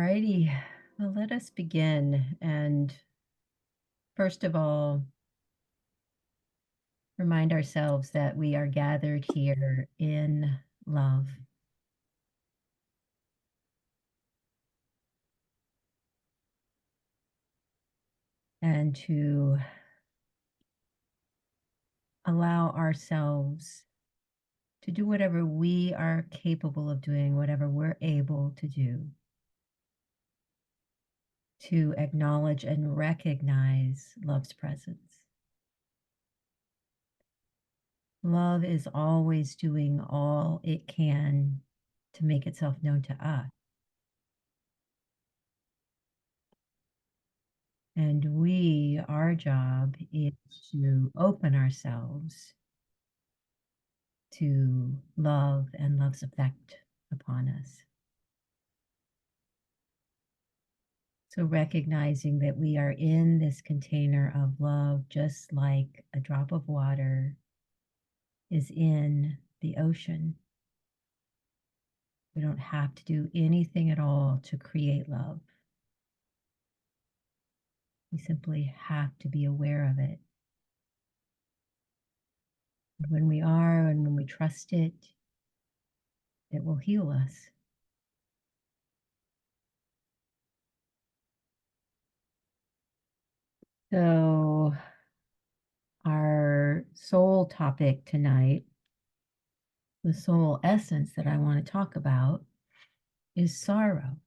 righty. Well, let us begin. And first of all, remind ourselves that we are gathered here in love. And to allow ourselves to do whatever we are capable of doing, whatever we're able to do, to acknowledge and recognize love's presence. Love is always doing all it can to make itself known to us. And our job is to open ourselves to love and love's effect upon us. So recognizing that we are in this container of love, just like a drop of water is in the ocean. We don't have to do anything at all to create love. We simply have to be aware of it. And when we are and when we trust it, it will heal us. So, our soul topic tonight, the soul essence that I want to talk about, is sorrow.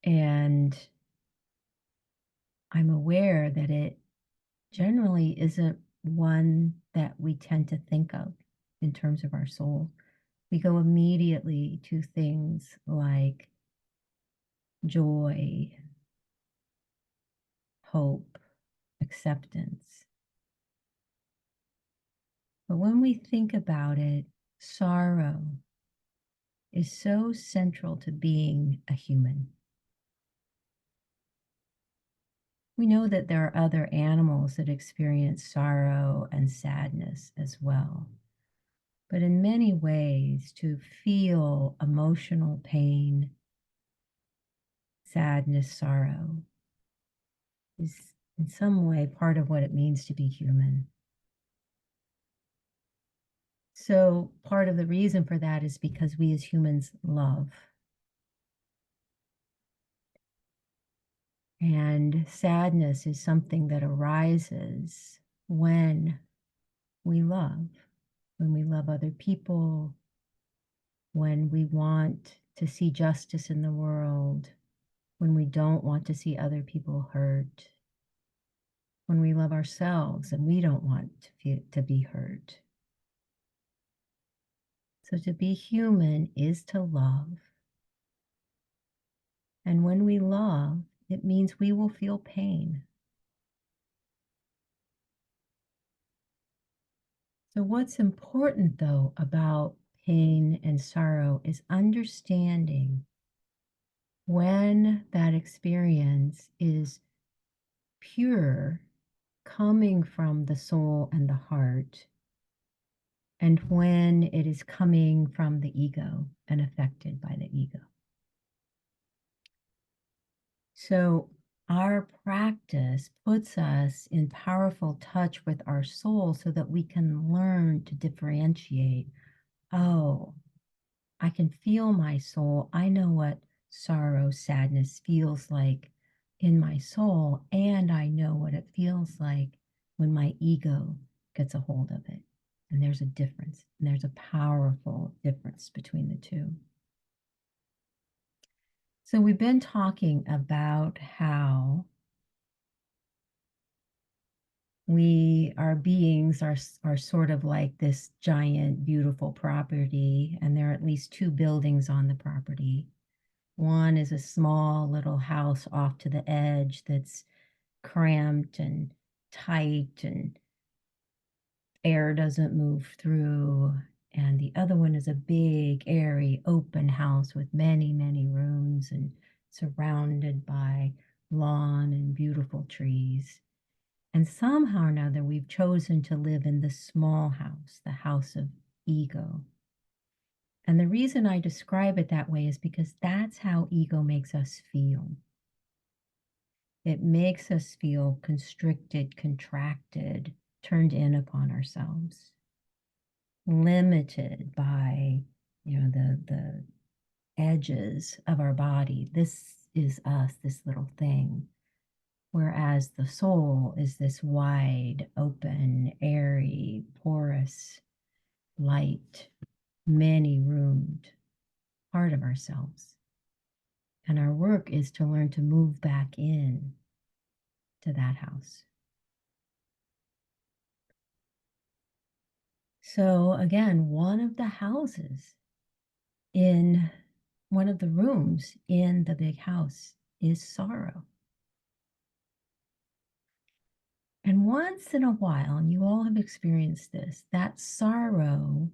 And I'm aware that it generally isn't one that we tend to think of in terms of our soul. We go immediately to things like joy, hope, acceptance. But when we think about it, sorrow is so central to being a human. We know that there are other animals that experience sorrow and sadness as well. But in many ways, to feel emotional pain, sadness, sorrow is in some way part of what it means to be human. So, part of the reason for that is because we as humans love. And sadness is something that arises when we love, when we love other people, when we want to see justice in the world, when we don't want to see other people hurt, when we love ourselves and we don't want to be hurt. So to be human is to love. And when we love, it means we will feel pain. So what's important though about pain and sorrow is understanding when that experience is pure, coming from the soul and the heart, and when it is coming from the ego and affected by the ego. So our practice puts us in powerful touch with our soul so that we can learn to differentiate. Oh, I can feel my soul. I know what sorrow, sadness feels like in my soul, and I know what it feels like when my ego gets a hold of it. And there's a difference, and there's a powerful difference between the two. So we've been talking about how our beings are sort of like this giant, beautiful property, and there are at least two buildings on the property. One is a small little house off to the edge that's cramped and tight and air doesn't move through. And the other one is a big, airy, open house with many, many rooms and surrounded by lawn and beautiful trees. And somehow or another, we've chosen to live in the small house, the house of ego. And the reason I describe it that way is because that's how ego makes us feel. It makes us feel constricted, contracted, turned in upon ourselves, limited by, the edges of our body. This is us, this little thing. Whereas the soul is this wide, open, airy, porous, light, many roomed part of ourselves. And our work is to learn to move back in to that house. So, again, one of the houses in one of the rooms in the big house is sorrow. And once in a while, and you all have experienced this, that sorrow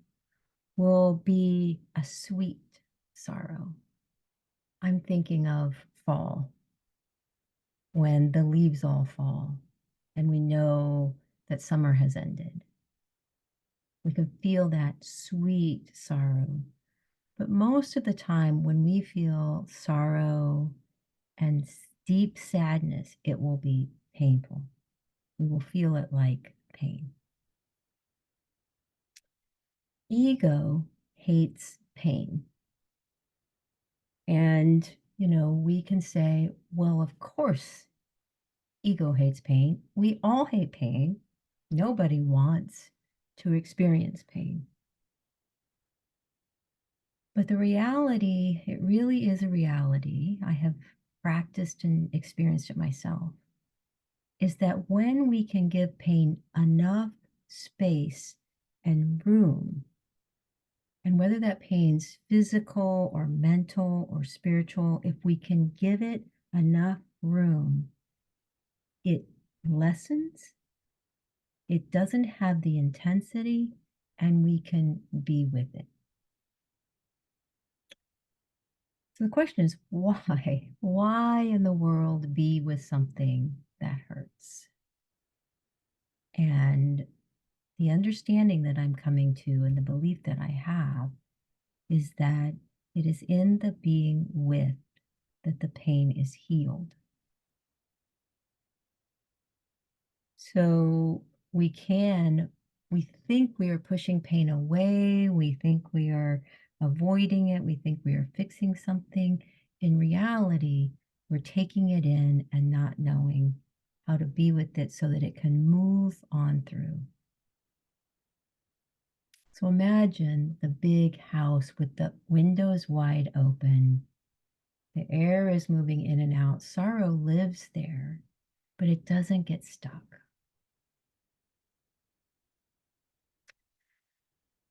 will be a sweet sorrow. I'm thinking of fall, when the leaves all fall and we know that summer has ended. We can feel that sweet sorrow. But most of the time, when we feel sorrow and deep sadness, it will be painful. We will feel it like pain. Ego hates pain. And, we can say, well, of course, ego hates pain. We all hate pain. Nobody wants to experience pain. But the reality, it really is a reality. I have practiced and experienced it myself, is that when we can give pain enough space and room, and whether that pain's physical or mental or spiritual, if we can give it enough room, it lessens, it doesn't have the intensity, and we can be with it. So the question is, why? Why in the world be with something that hurts? And the understanding that I'm coming to and the belief that I have is that it is in the being with that the pain is healed. So we think we are pushing pain away, we think we are avoiding it, we think we are fixing something. In reality, we're taking it in and not knowing how to be with it so that it can move on through. So imagine the big house with the windows wide open. The air is moving in and out. Sorrow lives there, but it doesn't get stuck.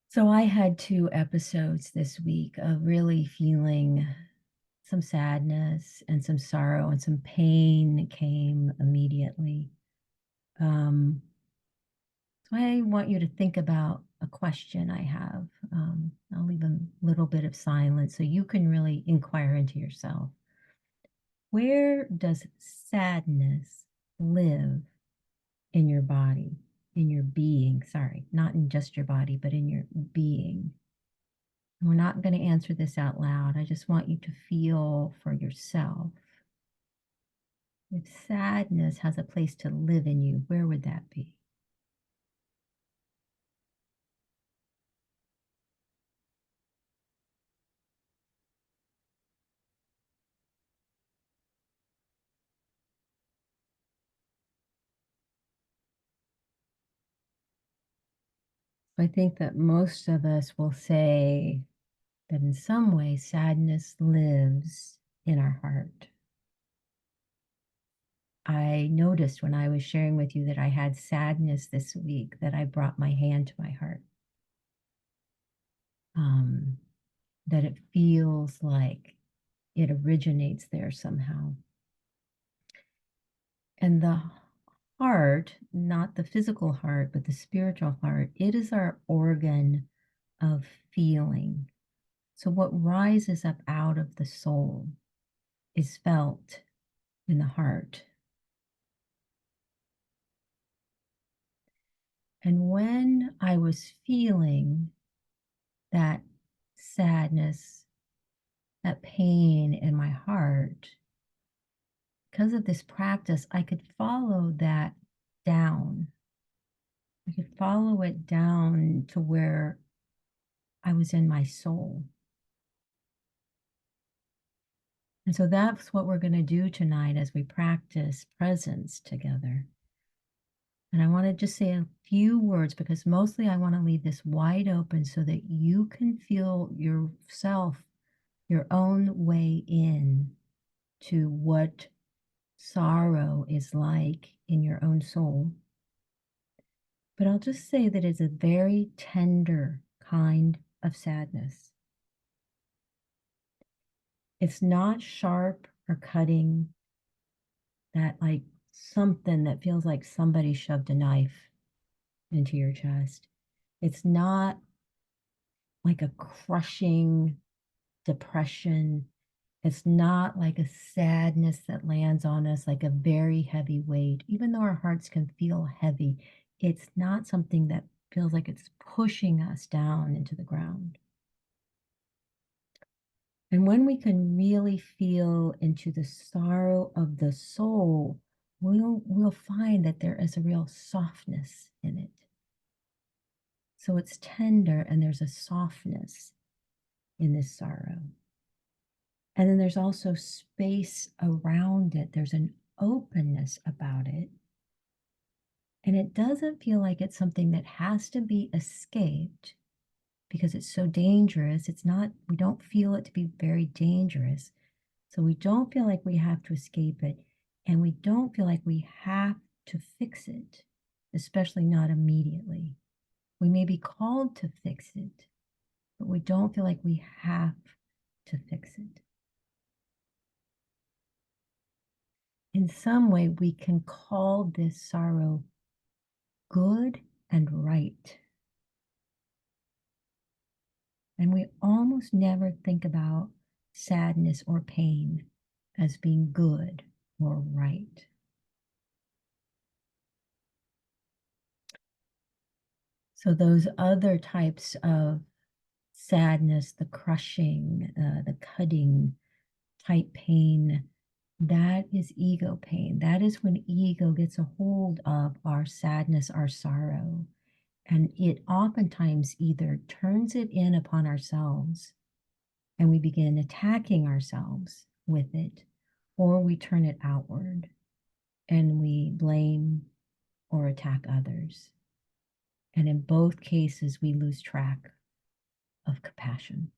So I had 2 episodes this week of really feeling some sadness and some sorrow, and some pain came immediately. Um, so I want you to think about a question I have. I'll leave a little bit of silence so you can really inquire into yourself. Where does sadness live in your body, in your being? Sorry, not in just your body, but in your being. We're not going to answer this out loud. I just want you to feel for yourself. If sadness has a place to live in you, where would that be? I think that most of us will say that in some way sadness lives in our heart. I noticed when I was sharing with you that I had sadness this week that I brought my hand to my heart. Um, that it feels like it originates there somehow. And the heart, not the physical heart, but the spiritual heart, it is our organ of feeling. So what rises up out of the soul is felt in the heart. And when I was feeling that sadness, that pain in my heart, because of this practice, I could follow that down. I could follow it down to where I was in my soul. And so that's what we're going to do tonight as we practice presence together. And I want to just say a few words because mostly I want to leave this wide open so that you can feel yourself, your own way in to what sorrow is like in your own soul. But I'll just say that it's a very tender kind of sadness. It's not sharp or cutting, that like something that feels like somebody shoved a knife into your chest. It's not like a crushing depression. It's not like a sadness that lands on us like a very heavy weight. Even though our hearts can feel heavy, it's not something that feels like it's pushing us down into the ground. And when we can really feel into the sorrow of the soul, we'll find that there is a real softness in it. So it's tender and there's a softness in this sorrow. And then there's also space around it. There's an openness about it. And it doesn't feel like it's something that has to be escaped because it's so dangerous. It's not, we don't feel it to be very dangerous. So we don't feel like we have to escape it. And we don't feel like we have to fix it, especially not immediately. We may be called to fix it, but we don't feel like we have to fix it. In some way, we can call this sorrow good and right. And we almost never think about sadness or pain as being good or right. So, those other types of sadness, the crushing, the cutting type pain, that is ego pain. That is when ego gets a hold of our sadness, our sorrow. And it oftentimes either turns it in upon ourselves and we begin attacking ourselves with it, or we turn it outward and we blame or attack others. And in both cases, we lose track of compassion.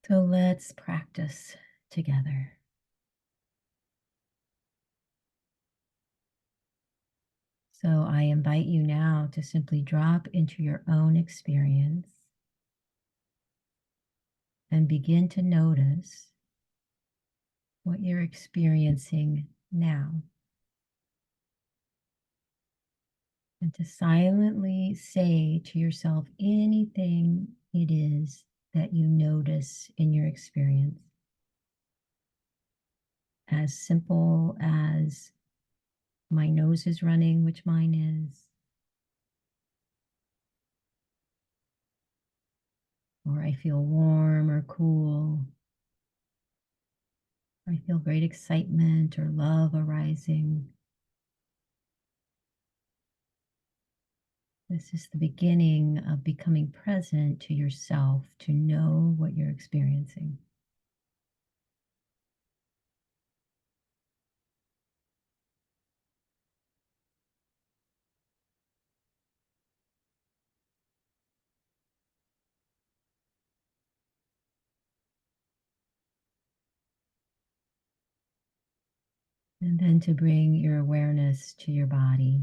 So let's practice together. So I invite you now to simply drop into your own experience and begin to notice what you're experiencing now. And to silently say to yourself anything it is that you notice in your experience. As simple as my nose is running, which mine is, or I feel warm or cool, or I feel great excitement or love arising. This is the beginning of becoming present to yourself to know what you're experiencing. And then to bring your awareness to your body,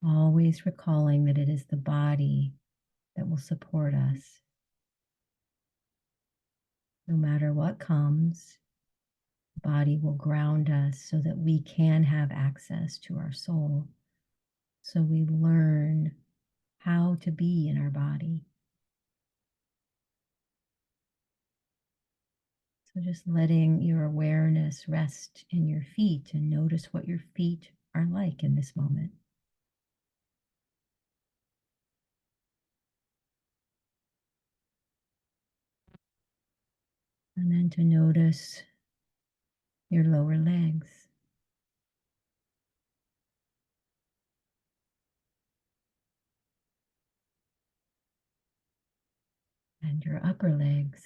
always recalling that it is the body that will support us. No matter what comes, the body will ground us so that we can have access to our soul. So we learn how to be in our body. So just letting your awareness rest in your feet and notice what your feet are like in this moment. And then to notice your lower legs and your upper legs.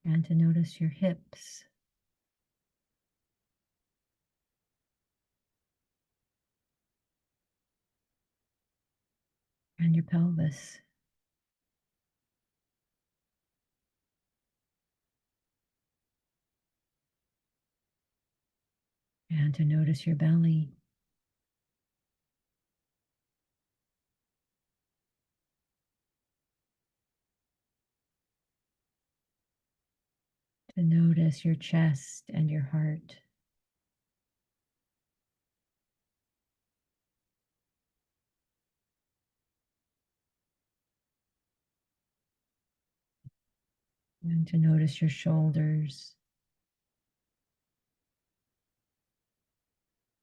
And to notice your hips and your pelvis. And to notice your belly. To notice your chest and your heart. And to notice your shoulders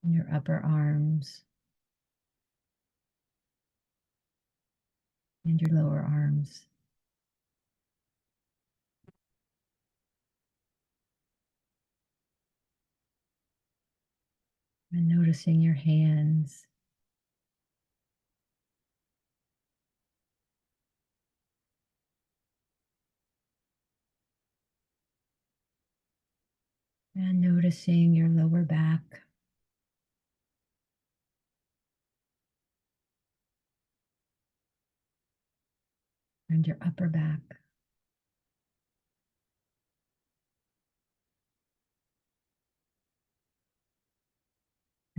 and your upper arms and your lower arms. And noticing your hands and noticing your lower back and your upper back.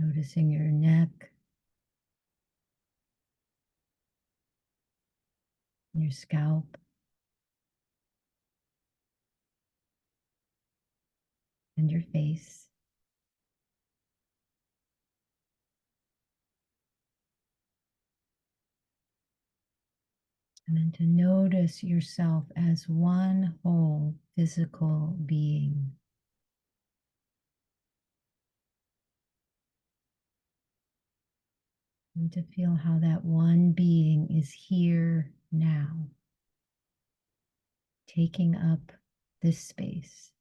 Noticing your neck, your scalp, and your face. And then to notice yourself as one whole physical being. And to feel how that one being is here now, taking up this space.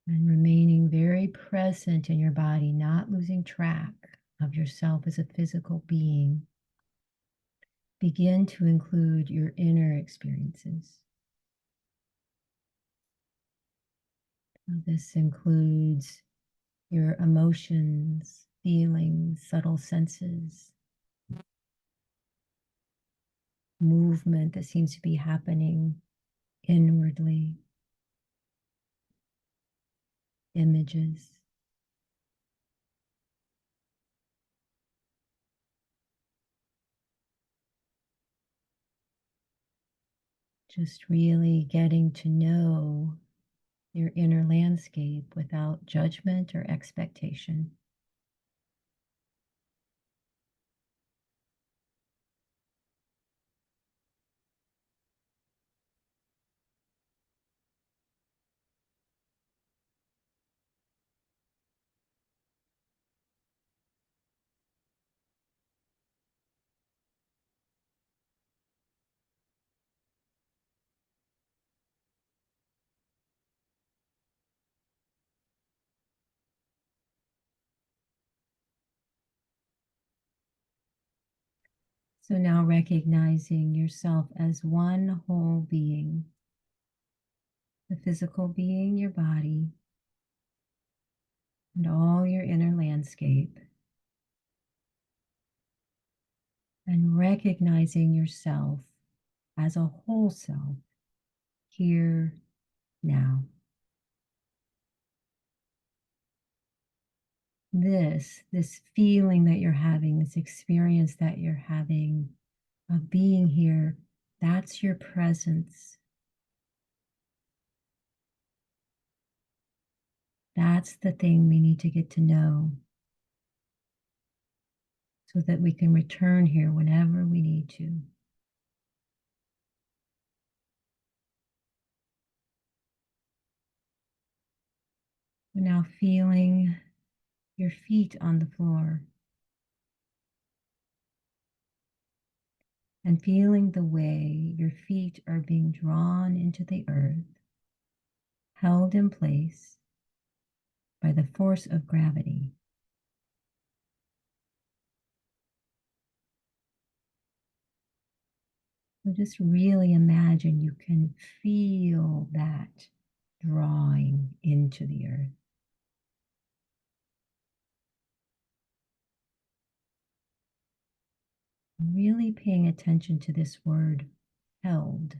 And remaining very present in your body, not losing track of yourself as a physical being. Begin to include your inner experiences. So this includes your emotions, feelings, subtle senses, movement that seems to be happening inwardly, images. Just really getting to know your inner landscape without judgment or expectation. So now recognizing yourself as one whole being, the physical being, your body, and all your inner landscape, and recognizing yourself as a whole self here now. this feeling that you're having, this experience that you're having of being here, that's your presence. That's the thing we need to get to know so that we can return here whenever we need to. We're now feeling your feet on the floor and feeling the way your feet are being drawn into the earth, held in place by the force of gravity. So just really imagine you can feel that drawing into the earth. Really paying attention to this word, held.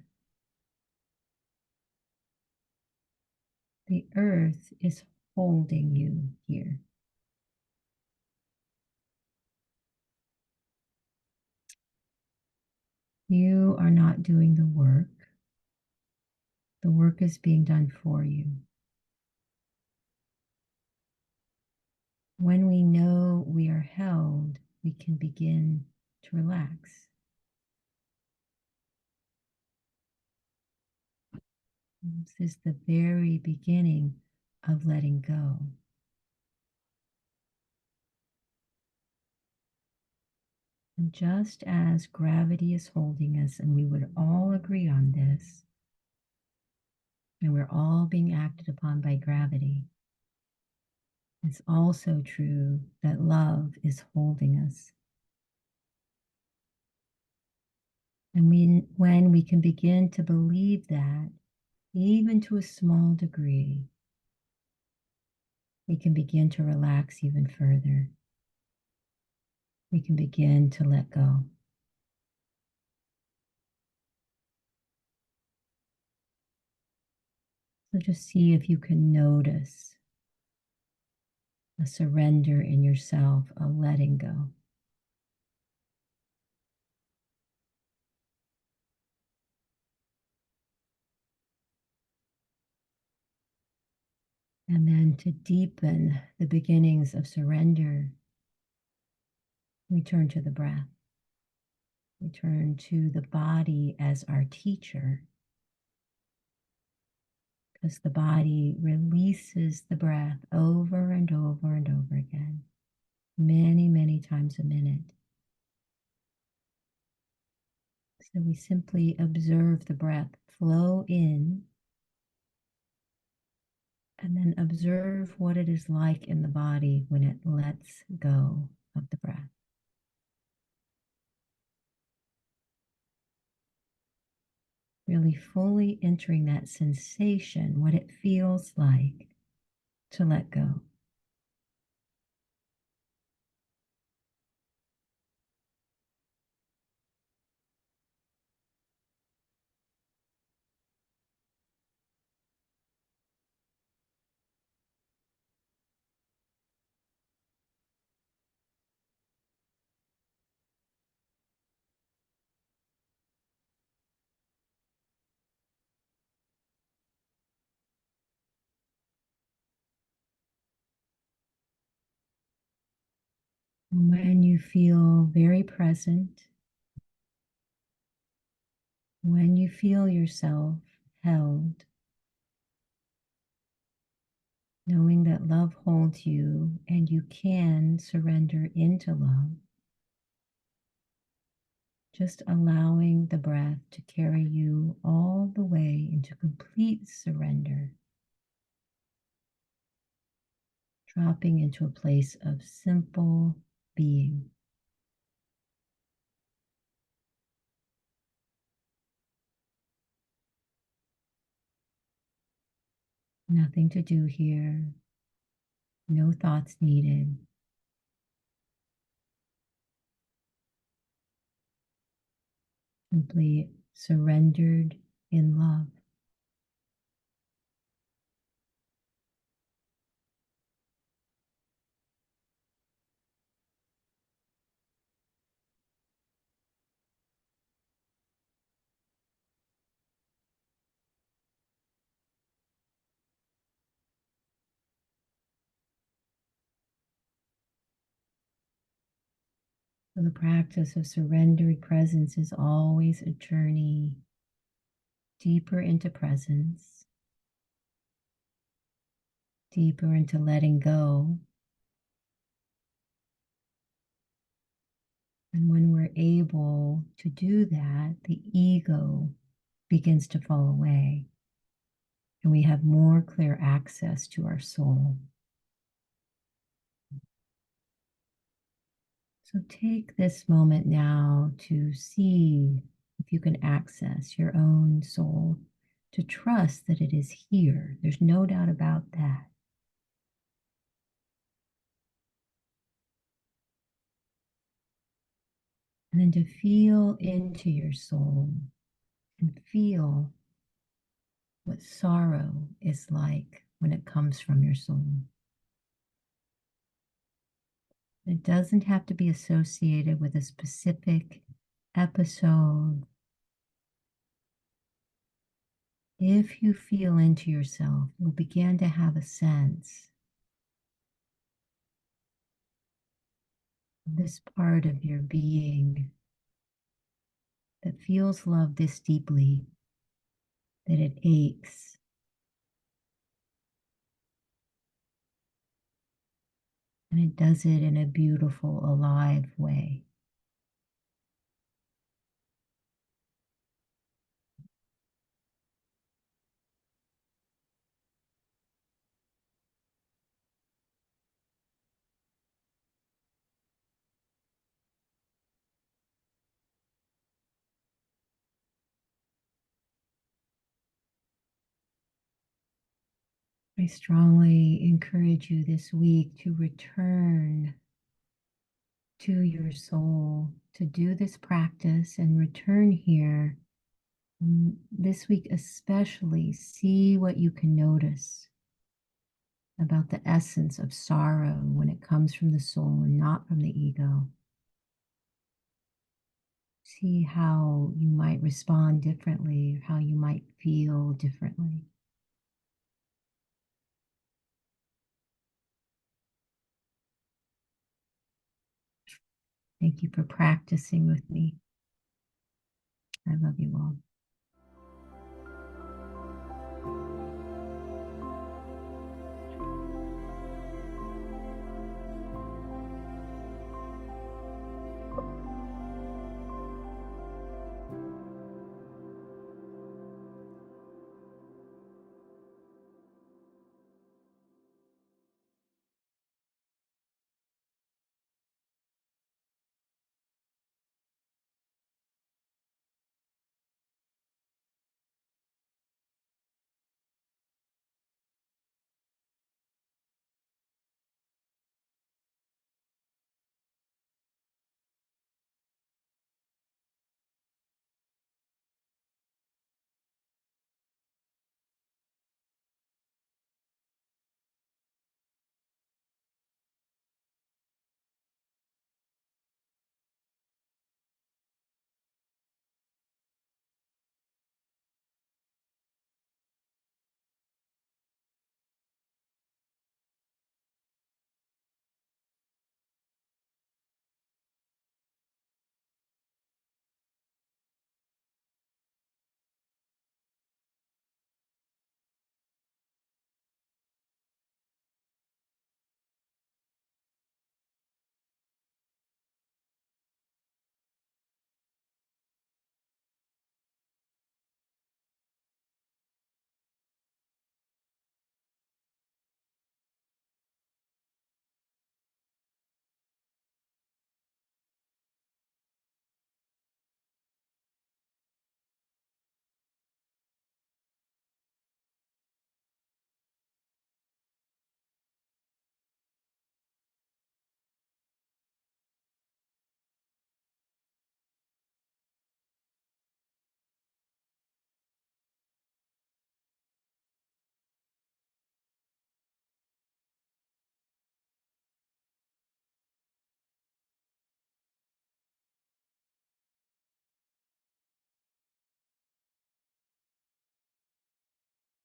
The earth is holding you here. You are not doing the work. The work is being done for you. When we know we are held, we can begin to relax. This is the very beginning of letting go. And just as gravity is holding us, and we would all agree on this, and we're all being acted upon by gravity, it's also true that love is holding us. And when we can begin to believe that, even to a small degree, we can begin to relax even further. We can begin to let go. So just see if you can notice a surrender in yourself, a letting go. And then to deepen the beginnings of surrender, we turn to the breath. We turn to the body as our teacher, because the body releases the breath over and over and over again, many, many times a minute. So we simply observe the breath flow in and then observe what it is like in the body when it lets go of the breath. Really fully entering that sensation, what it feels like to let go. When you feel very present, when you feel yourself held, knowing that love holds you and you can surrender into love, just allowing the breath to carry you all the way into complete surrender, dropping into a place of simple being. Nothing to do here, no thoughts needed. Simply surrendered in love. So the practice of surrendering presence is always a journey deeper into presence, deeper into letting go. And when we're able to do that, the ego begins to fall away and we have more clear access to our soul. So take this moment now to see if you can access your own soul, to trust that it is here. There's no doubt about that. And then to feel into your soul and feel what sorrow is like when it comes from your soul. It doesn't have to be associated with a specific episode. If you feel into yourself, you'll begin to have a sense of this part of your being that feels love this deeply that it aches. And it does it in a beautiful, alive way. I strongly encourage you this week to return to your soul, to do this practice and return here. This week, especially, see what you can notice about the essence of sorrow when it comes from the soul and not from the ego. See how you might respond differently, or how you might feel differently. Thank you for practicing with me. I love you all.